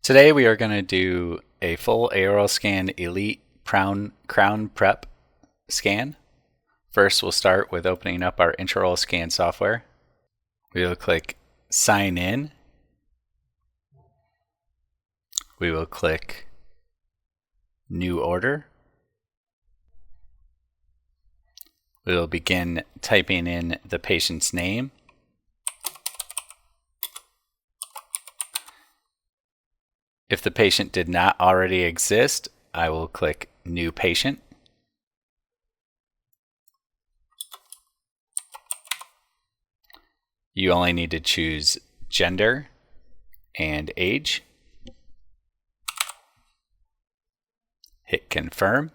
Today we are going to do a full Aoralscan Elite Crown Prep scan. First we'll start with opening up our Aoralscan software. We will click Sign In. We will click New Order. We will begin typing in the patient's name. If the patient did not already exist, I will click New Patient. You only need to choose gender and age. Hit Confirm.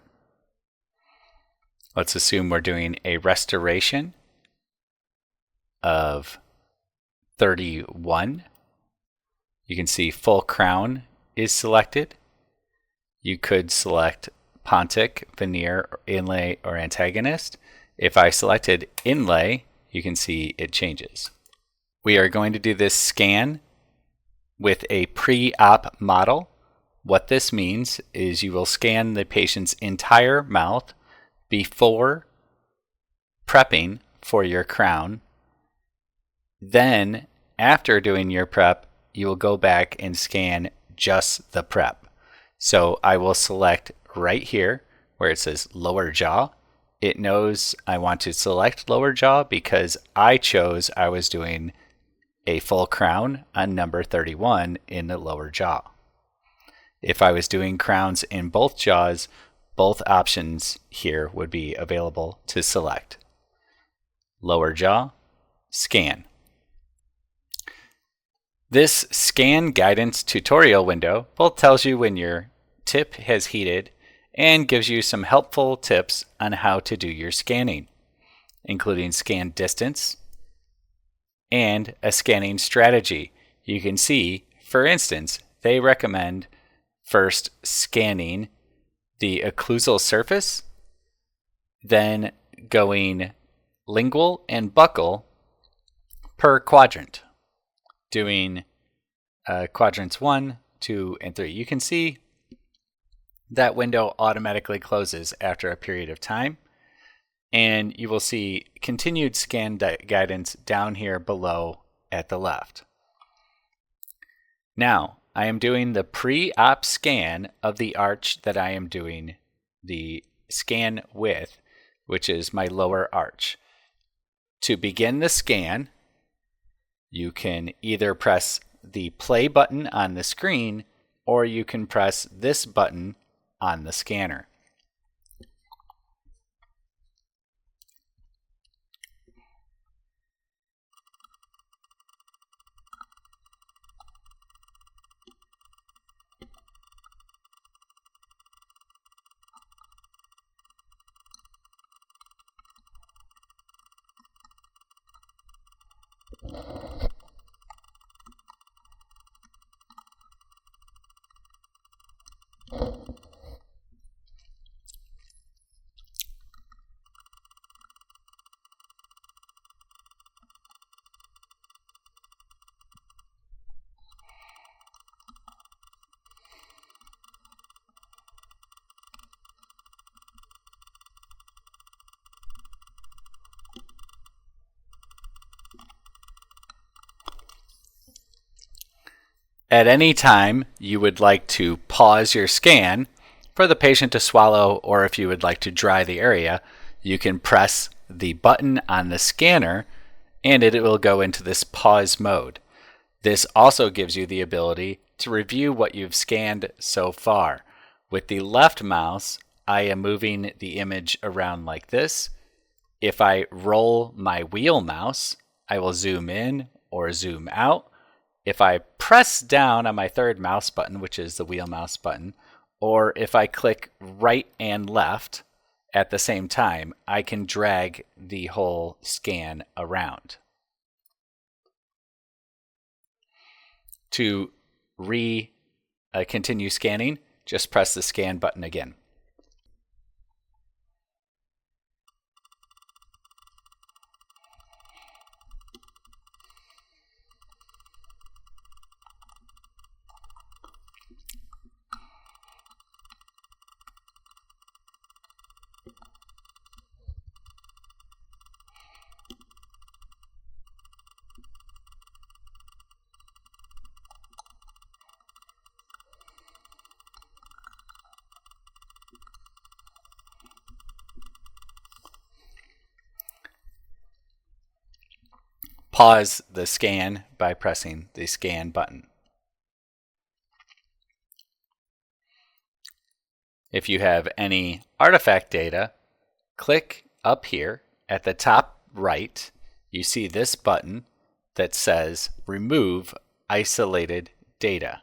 Let's assume we're doing a restoration of 31. You can see full crown is selected. You could select Pontic, Veneer, Inlay, or Antagonist. If I selected Inlay, you can see it changes. We are going to do this scan with a pre-op model. What this means is you will scan the patient's entire mouth before prepping for your crown. Then, after doing your prep, you will go back and scan just the prep. So I will select right here where it says lower jaw. It knows I want to select lower jaw because I chose I was doing a full crown on number 31 in the lower jaw. If I was doing crowns in both jaws, both options here would be available to select. Lower jaw, scan. This scan guidance tutorial window both tells you when your tip has heated and gives you some helpful tips on how to do your scanning, including scan distance and a scanning strategy. You can see, for instance, they recommend first scanning the occlusal surface, then going lingual and buccal per quadrant, doing quadrants 1, 2, and 3. You can see that window automatically closes after a period of time, and you will see continued scan guidance down here below at the left. Now, I am doing the pre-op scan of the arch that I am doing the scan with, which is my lower arch. To begin the scan, you can either press the play button on the screen or you can press this button on the scanner. At any time, you would like to pause your scan for the patient to swallow, or if you would like to dry the area, you can press the button on the scanner and it will go into this pause mode. This also gives you the ability to review what you've scanned so far. With the left mouse, I am moving the image around like this. If I roll my wheel mouse, I will zoom in or zoom out. If I press down on my third mouse button, which is the wheel mouse button, or if I click right and left at the same time, I can drag the whole scan around. To continue scanning, just press the scan button again. pause the scan by pressing the scan button. If you have any artifact data, click up here at the top right. You see this button that says Remove Isolated Data.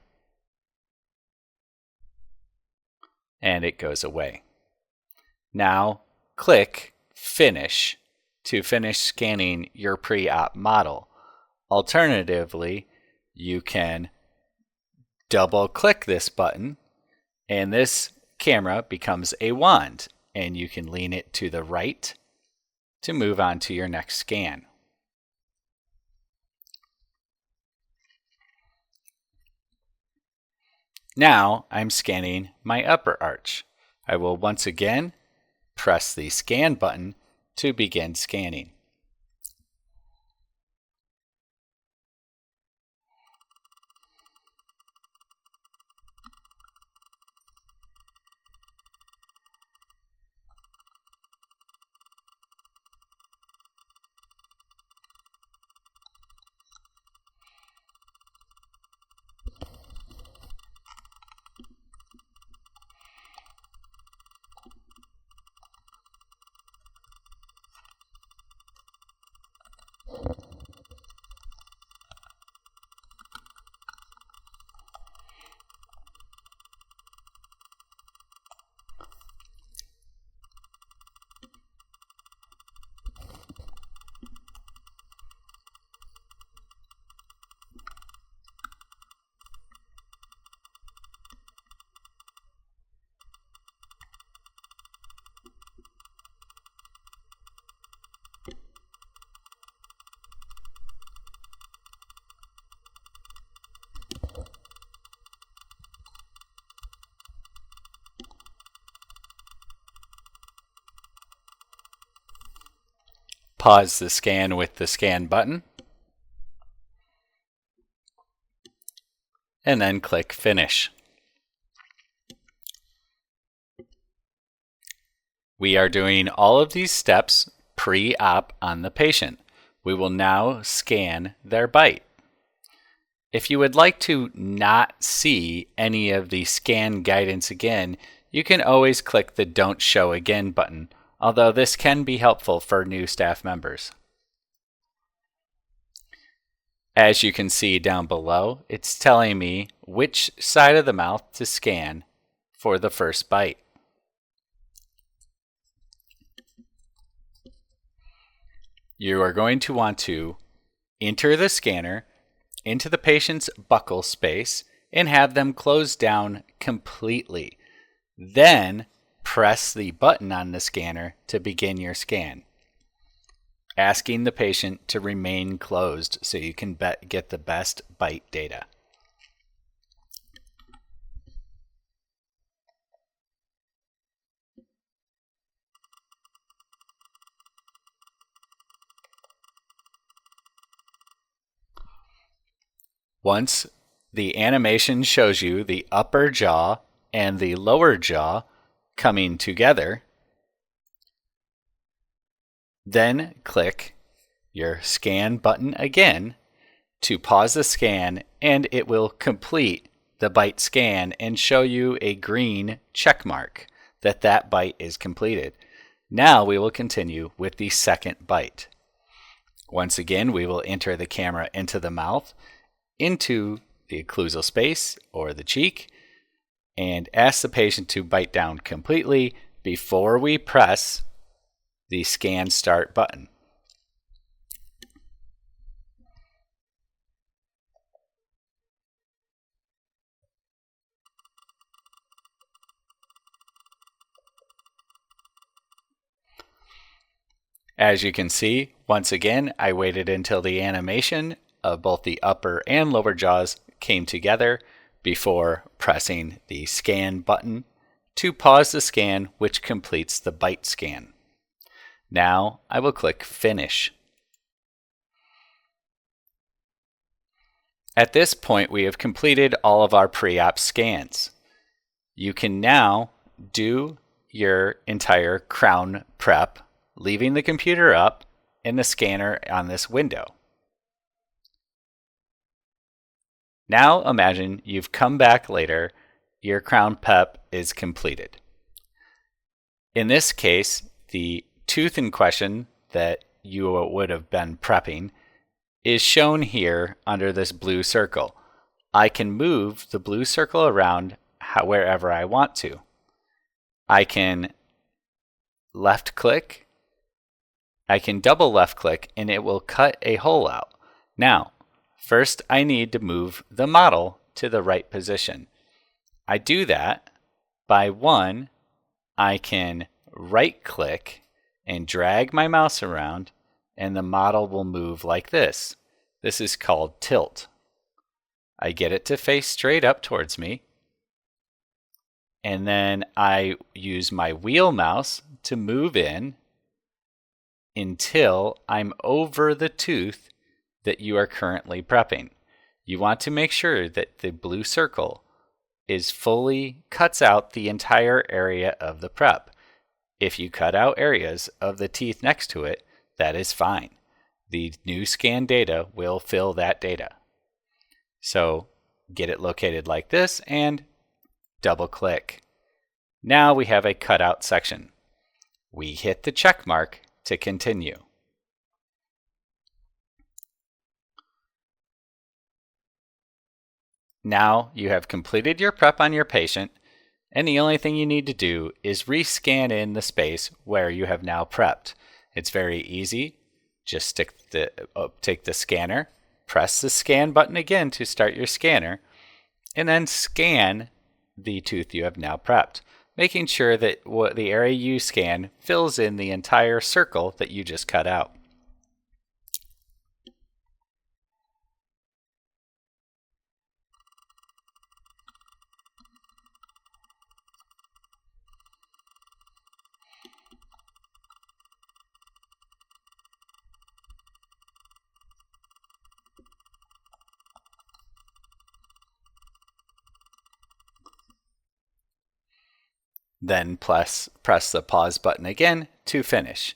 And it goes away. Now click Finish to finish scanning your pre-op model. Alternatively, you can double click this button and this camera becomes a wand, and you can lean it to the right to move on to your next scan. Now I'm scanning my upper arch. I will once again press the scan button to begin scanning. Pause the scan with the scan button, and then click Finish. We are doing all of these steps pre-op on the patient. We will now scan their bite. If you would like to not see any of the scan guidance again, you can always click the Don't Show Again button, although this can be helpful for new staff members. As you can see down below, it's telling me which side of the mouth to scan for the first bite. You are going to want to enter the scanner into the patient's buccal space and have them close down completely. Then press the button on the scanner to begin your scan, asking the patient to remain closed so you can get the best bite data. Once the animation shows you the upper jaw and the lower jaw coming together, then click your scan button again to pause the scan, and it will complete the bite scan and show you a green check mark that that bite is completed. Now we will continue with the second bite. Once again, we will enter the camera into the mouth, into the occlusal space or the cheek, and ask the patient to bite down completely before we press the scan start button. As you can see, once again, I waited until the animation of both the upper and lower jaws came together before pressing the scan button to pause the scan, which completes the bite scan. Now I will click Finish. At this point, we have completed all of our pre-op scans. You can now do your entire crown prep, leaving the computer up and the scanner on this window. Now imagine you've come back later, your crown PEP is completed. In this case, the tooth in question that you would have been prepping is shown here under this blue circle. I can move the blue circle around wherever I want to. I can left click, I can double left click, and it will cut a hole out. Now, first I need to move the model to the right position. I do that by I can right click and drag my mouse around, and the model will move like this. This is called tilt. I get it to face straight up towards me, and then I use my wheel mouse to move in until I'm over the tooth that you are currently prepping. You want to make sure that the blue circle cuts out the entire area of the prep. If you cut out areas of the teeth next to it, that is fine. The new scan data will fill that data. So get it located like this and double click. Now we have a cutout section. We hit the check mark to continue. Now you have completed your prep on your patient, and the only thing you need to do is rescan in the space where you have now prepped. It's very easy. Just take the scanner, press the scan button again to start your scanner, and then scan the tooth you have now prepped, making sure that the area you scan fills in the entire circle that you just cut out. Then press the pause button again to finish.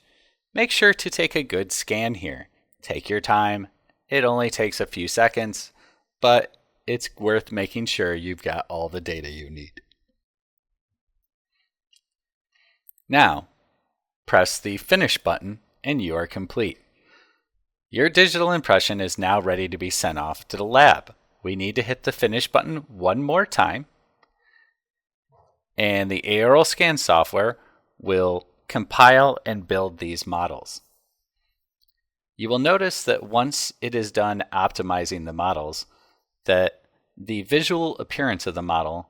Make sure to take a good scan here. Take your time. It only takes a few seconds, but it's worth making sure you've got all the data you need. Now, press the finish button and you are complete. Your digital impression is now ready to be sent off to the lab. We need to hit the finish button one more time, and the Aoralscan software will compile and build these models. You will notice that once it is done optimizing the models, that the visual appearance of the model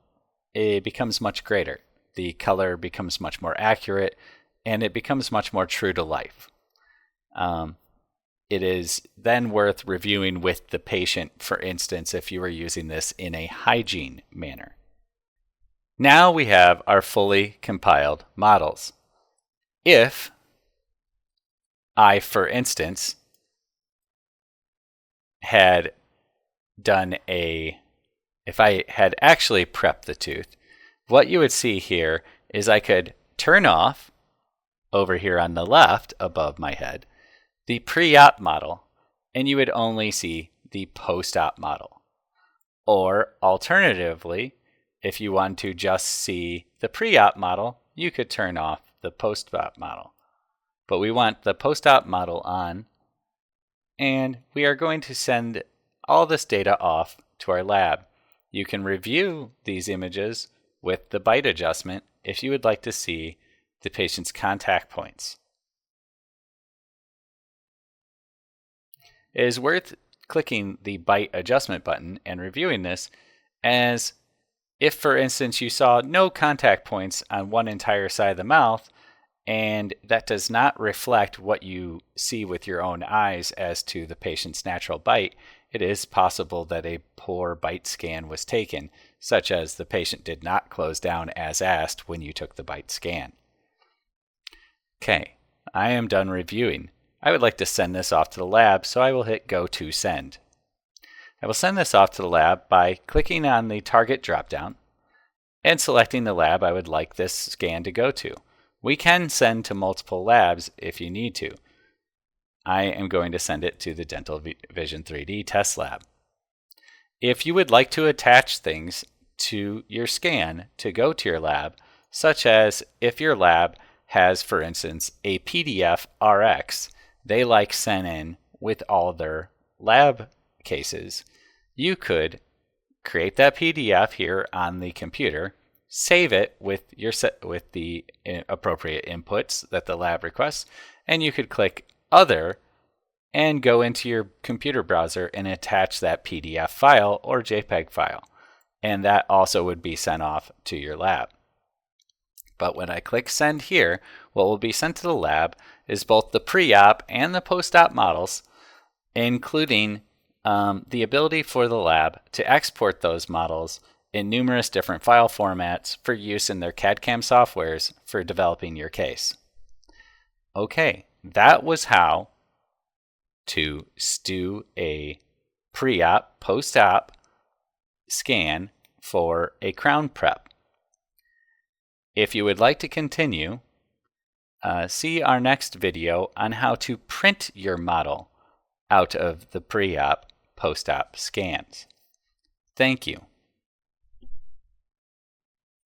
becomes much greater. The color becomes much more accurate, and it becomes much more true to life. It is then worth reviewing with the patient, for instance, if you were using this in a hygiene manner. Now we have our fully compiled models. If I, for instance, had if I had actually prepped the tooth, what you would see here is I could turn off, over here on the left above my head, the pre-op model, and you would only see the post-op model. Or alternatively, if you want to just see the pre-op model, you could turn off the post-op model. But we want the post-op model on, and we are going to send all this data off to our lab. You can review these images with the bite adjustment if you would like to see the patient's contact points. It is worth clicking the bite adjustment button and reviewing this, as if, for instance, you saw no contact points on one entire side of the mouth, and that does not reflect what you see with your own eyes as to the patient's natural bite, it is possible that a poor bite scan was taken, such as the patient did not close down as asked when you took the bite scan. Okay, I am done reviewing. I would like to send this off to the lab, so I will hit Go to Send. I will send this off to the lab by clicking on the target dropdown and selecting the lab I would like this scan to go to. We can send to multiple labs if you need to. I am going to send it to the Dental Vision 3D test lab. If you would like to attach things to your scan to go to your lab, such as if your lab has, for instance, a PDF RX they like sent in with all their lab cases, you could create that PDF here on the computer, save it with the appropriate inputs that the lab requests, and you could click Other and go into your computer browser and attach that PDF file or JPEG file. And that also would be sent off to your lab. But when I click Send here, what will be sent to the lab is both the pre-op and the post-op models, including the ability for the lab to export those models in numerous different file formats for use in their CAD/CAM softwares for developing your case. Okay, that was how to do a pre-op, post-op scan for a crown prep. If you would like to continue, see our next video on how to print your model out of the pre-op, post-op scans. Thank you.